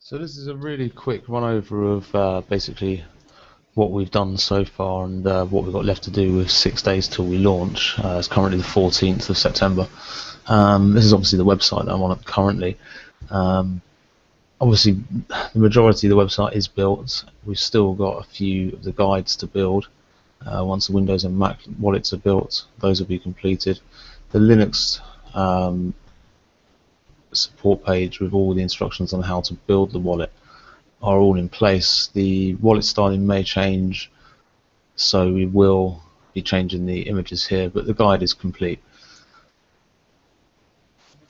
So this is a really quick run over of basically what we've done so far and what we've got left to do with 6 days till we launch. It's currently the 14th of September. This is obviously the website that I'm on currently. Obviously the majority of the website is built. We've still got a few of the guides to build. Once the Windows and Mac wallets are built, those will be completed. The Linux support page with all the instructions on how to build the wallet are all in place. The wallet styling may change, so we will be changing the images here, but the guide is complete.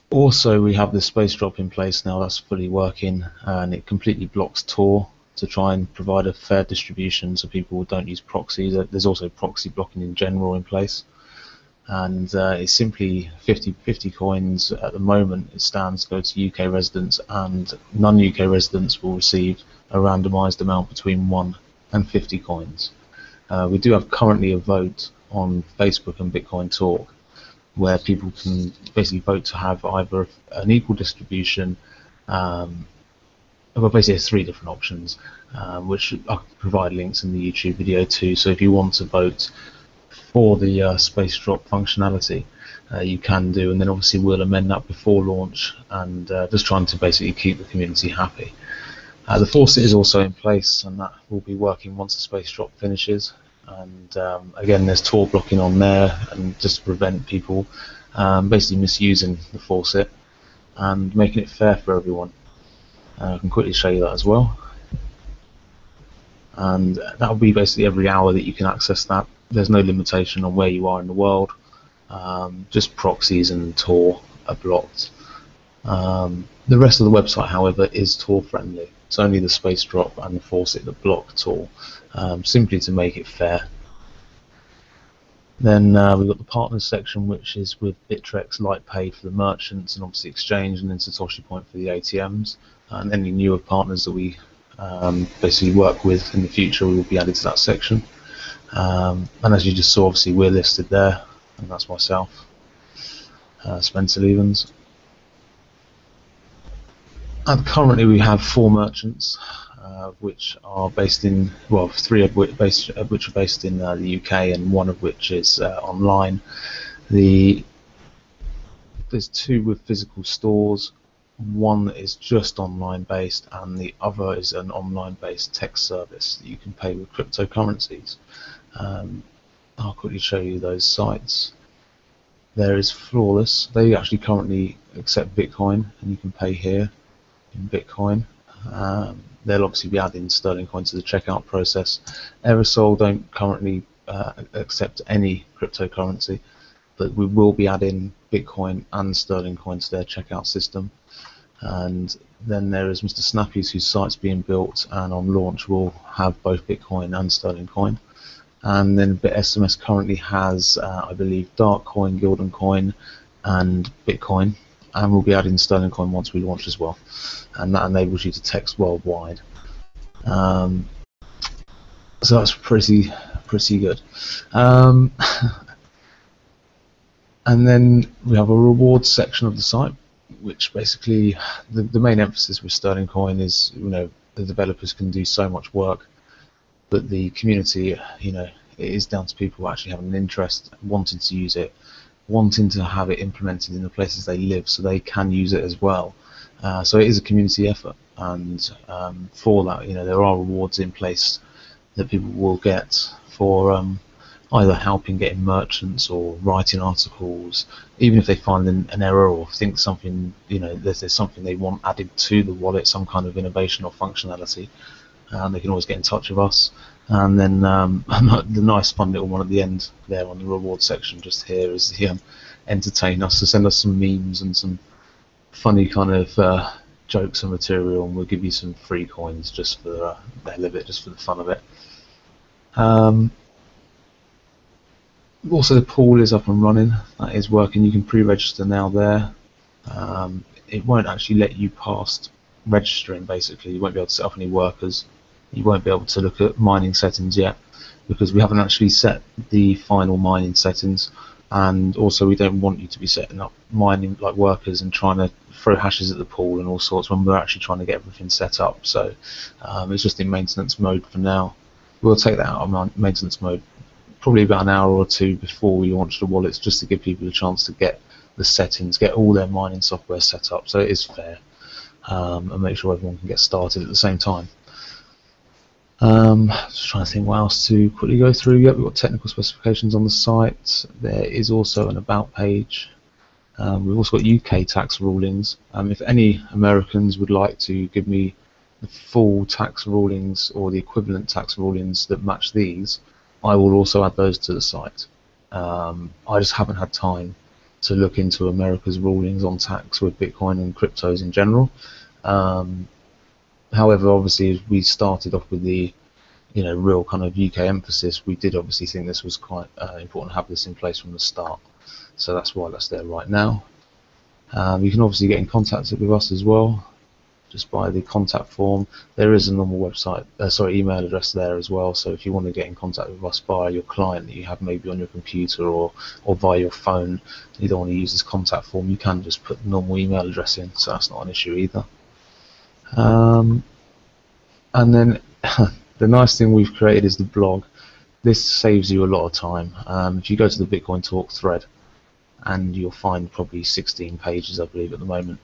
Also, we have the Spacedrop in place now. That's fully working, and it completely blocks Tor to try and provide a fair distribution so people don't use proxies. There's also proxy blocking in general in place, and it's simply 50 coins at the moment. It stands to go to UK residents, and non-UK residents will receive a randomised amount between 1 and 50 coins. We do have currently a vote on Facebook and Bitcoin Talk where people can basically vote to have either an equal distribution. Well, basically there's 3 different options, which I'll provide links in the YouTube video too. So if you want to vote for the Spacedrop functionality, you can do, and then obviously we'll amend that before launch, and just trying to basically keep the community happy. The faucet is also in place, and that will be working once the Spacedrop finishes. And again, there's Tor blocking on there, and just to prevent people basically misusing the faucet and making it fair for everyone. I can quickly show you that as well. And that will be basically every hour that you can access that. There's no limitation on where you are in the world. Just proxies and Tor are blocked. The rest of the website, however, is Tor friendly. It's only the Spacedrop and the faucet that block Tor, simply to make it fair. Then we've got the partners section, which is with Bittrex, Lightpay for the merchants, and obviously Exchange, and then Satoshi Point for the ATMs. And any newer partners that we basically work with in the future will be added to that section. And as you just saw, obviously we're listed there, and that's myself, Spencer Levens. And currently we have 4 merchants, which are based in, well, 3 of which are based in the UK, and 1 of which is online. There's 2 with physical stores. 1 is just online based, and the other is an online based text service that you can pay with cryptocurrencies. I'll quickly show you those sites. There is Flawless. They actually currently accept Bitcoin, and you can pay here in Bitcoin. They'll obviously be adding Sterlingcoin to the checkout process. Aerosol don't currently accept any cryptocurrency, but we will be adding Bitcoin and Sterlingcoin to their checkout system. And then there is Mr. Snappy's, whose site's being built, and on launch will have both Bitcoin and Sterlingcoin. And then BitSMS currently has, I believe, Darkcoin, Gildan Coin, and Bitcoin, and we'll be adding Sterlingcoin once we launch as well, and that enables you to text worldwide. So that's pretty good. And then we have a rewards section of the site, which basically the main emphasis with Sterlingcoin is, you know, the developers can do so much work, but the community, you know, it is down to people actually having an interest, wanting to use it, wanting to have it implemented in the places they live so they can use it as well. So it is a community effort, and for that, you know, there are rewards in place that people will get for either helping getting merchants or writing articles, even if they find an error or think something, you know, there's something they want added to the wallet, some kind of innovation or functionality. They can always get in touch with us. And then the nice fun little one at the end there on the reward section just here is the entertain us, so send us some memes and some funny kind of jokes and material, and we'll give you some free coins just for the hell of it, just for the fun of it. Also, the pool is up and running. That is working. You can pre-register now there. It won't actually let you past registering. Basically, you won't be able to set up any workers. You won't be able to look at mining settings yet, because we haven't actually set the final mining settings. and also we don't want you to be setting up mining like workers and trying to throw hashes at the pool and all sorts when we're actually trying to get everything set up. So it's just in maintenance mode for now. We'll take that out of maintenance mode probably about an hour or two before we launch the wallets, just to give people a chance to get the settings, get all their mining software set up so it is fair, and make sure everyone can get started at the same time. Just trying to think what else to quickly go through. Yep, we've got technical specifications on the site. There is also an about page. We've also got UK tax rulings. If any Americans would like to give me the full tax rulings or the equivalent tax rulings that match these, I will also add those to the site. I just haven't had time to look into America's rulings on tax with Bitcoin and cryptos in general. However, obviously, we started off with the real kind of UK emphasis. We did obviously think this was quite important to have this in place from the start. So that's why that's there right now. You can obviously get in contact with us as well, just by the contact form. There is a normal website, email address there as well. So if you want to get in contact with us via your client that you have maybe on your computer or via your phone, you don't want to use this contact form, you can just put the normal email address in. So that's not an issue either. And then the nice thing we've created is the blog. This saves you a lot of time. If you go to the Bitcoin Talk thread, and you'll find probably 16 pages, I believe, at the moment.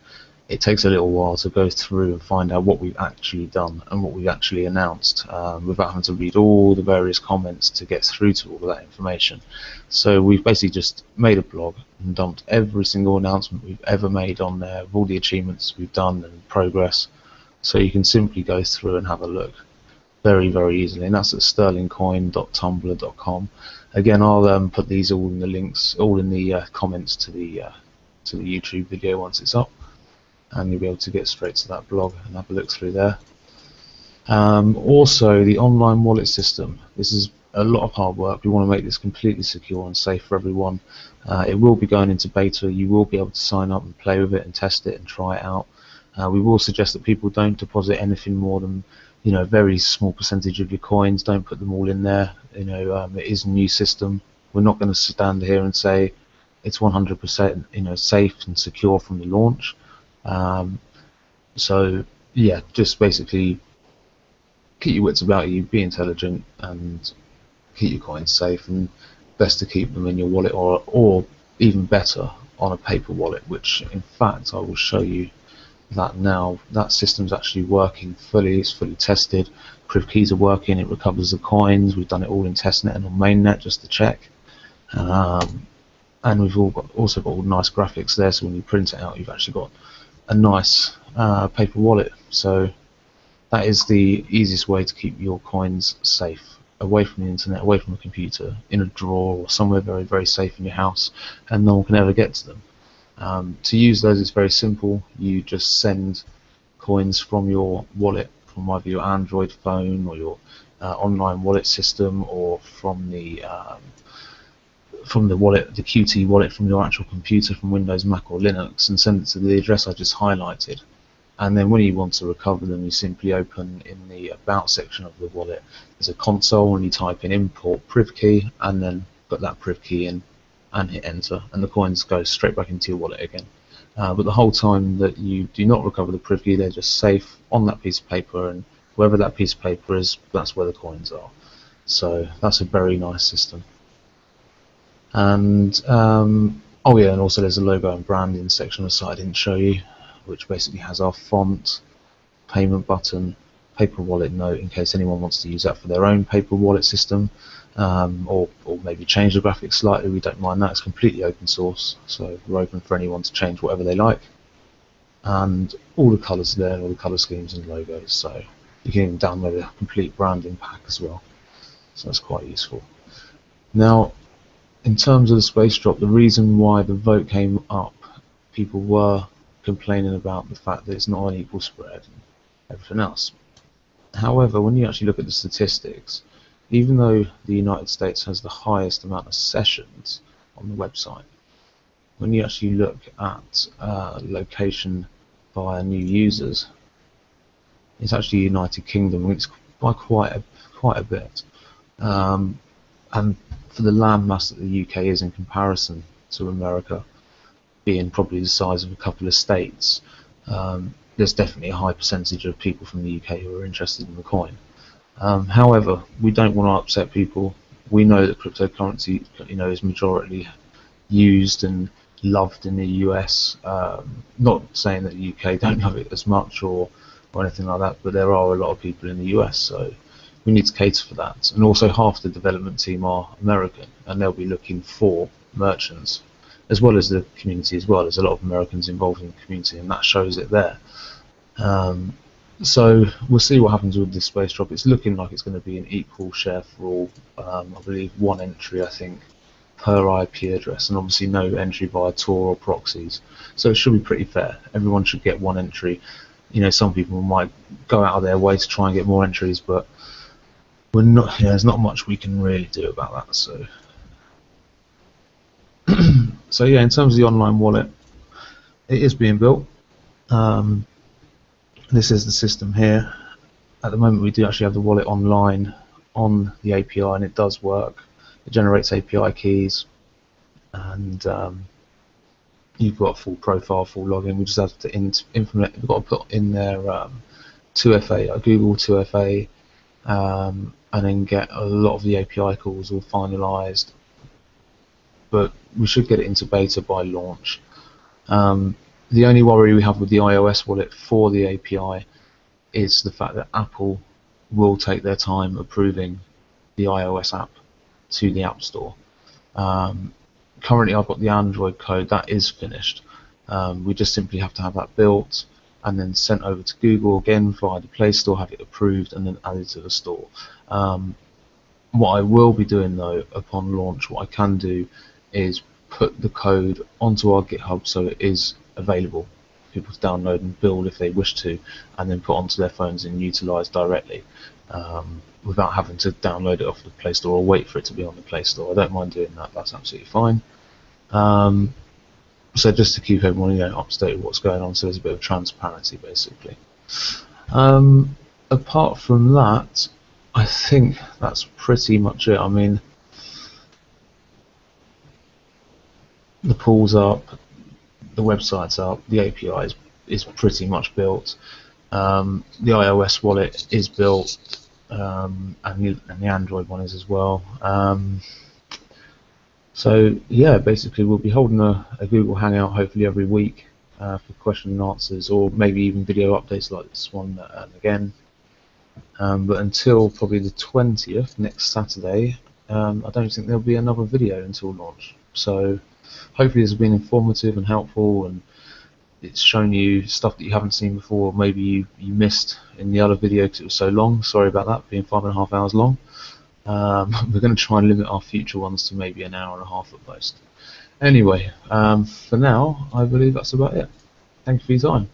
It takes a little while to go through and find out what we've actually done and what we've actually announced, without having to read all the various comments to get through to all of that information. So we've basically just made a blog and dumped every single announcement we've ever made on there, of all the achievements we've done and progress, so you can simply go through and have a look very, very easily, and that's at sterlingcoin.tumblr.com. Again, I'll put these all in the links, all in the comments to the YouTube video once it's up, and you'll be able to get straight to that blog and have a look through there. Also, the online wallet system. This is a lot of hard work. We want to make this completely secure and safe for everyone. It will be going into beta. You will be able to sign up and play with it and test it and try it out. We will suggest that people don't deposit anything more than a very small percentage of your coins. Don't put them all in there. It is a new system. We're not going to stand here and say it's 100% safe and secure from the launch. So yeah, just basically keep your wits about you, be intelligent, and keep your coins safe. And best to keep them in your wallet, or even better, on a paper wallet. Which, in fact, I will show you that now. That system's actually working fully. It's fully tested. Priv keys are working. It recovers the coins. We've done it all in testnet and on mainnet just to check. And we've also got all nice graphics there. So when you print it out, you've actually got a nice paper wallet. So that is the easiest way to keep your coins safe, away from the internet, away from a computer, in a drawer or somewhere very, very safe in your house, and no one can ever get to them. To use those, it's very simple. You just send coins from your wallet, from either your Android phone or your online wallet system, or from the wallet, the Qt wallet from your actual computer, from Windows, Mac or Linux, and send it to the address I just highlighted. And then when you want to recover them, you simply open in the About section of the wallet. There's a console, and you type in import priv key, and then put that priv key in and hit enter, and the coins go straight back into your wallet again. But the whole time that you do not recover the priv key, they're just safe on that piece of paper, and wherever that piece of paper is, that's where the coins are. So that's a very nice system. And oh yeah, and also there's a logo and branding section of the site I didn't show you, which basically has our font, payment button, paper wallet note in case anyone wants to use that for their own paper wallet system, or maybe change the graphics slightly. We don't mind that. It's completely open source, so we're open for anyone to change whatever they like. And all the colours are there, all the colour schemes and logos, so you can even download a complete branding pack as well, so that's quite useful. Now, in terms of the Spacedrop, the reason why the vote came up, people were complaining about the fact that it's not an equal spread and everything else. However, when you actually look at the statistics, even though the United States has the highest amount of sessions on the website, when you actually look at location via new users, it's actually United Kingdom. It's by quite a bit. And for the landmass that the UK is in comparison to America, being probably the size of a couple of states, there's definitely a high percentage of people from the UK who are interested in the coin. However, we don't want to upset people. We know that cryptocurrency, is majority used and loved in the US. Not saying that the UK don't love it as much or anything like that, but there are a lot of people in the US, so we need to cater for that. And also half the development team are American, and they'll be looking for merchants, as well as the community as well. There's a lot of Americans involved in the community, and that shows it there. So we'll see what happens with this Spacedrop. It's looking like it's going to be an equal share for all. I believe one entry, I think, per IP address, and obviously no entry via Tor or proxies. So it should be pretty fair. Everyone should get one entry. Some people might go out of their way to try and get more entries, but we're not. There's not much we can really do about that. So, so yeah, in terms of the online wallet, it is being built. This is the system here. At the moment, we do actually have the wallet online on the API, and it does work. It generates API keys, and you've got a full profile, full login. We just have to implement. We've got to put in there 2FA, Google 2FA, and then get a lot of the API calls all finalized. But we should get it into beta by launch. The only worry we have with the iOS wallet for the API is the fact that Apple will take their time approving the iOS app to the App Store. Currently I've got the Android code, that is finished. We just simply have to have that built and then sent over to Google again via the Play Store, have it approved, and then added to the store. What I will be doing though upon launch, what I can do is put the code onto our GitHub so it is available for people to download and build if they wish to, and then put onto their phones and utilize directly, without having to download it off the Play Store or wait for it to be on the Play Store. I don't mind doing that, that's absolutely fine. So just to keep everyone up to date with what's going on, so there's a bit of transparency basically. Apart from that, I think that's pretty much it. I mean, the pool's up, the website's up, the API is pretty much built, the iOS wallet is built, and the Android one is as well. So yeah, basically we'll be holding a Google Hangout hopefully every week for question and answers, or maybe even video updates like this one again. But until probably the 20th, next Saturday, I don't think there'll be another video until launch. So hopefully this has been informative and helpful, and it's shown you stuff that you haven't seen before, maybe you missed in the other video because it was so long. Sorry about that, being 5.5 hours long. We're going to try and limit our future ones to maybe an hour and a half at most. Anyway, for now, I believe that's about it. Thank you for your time.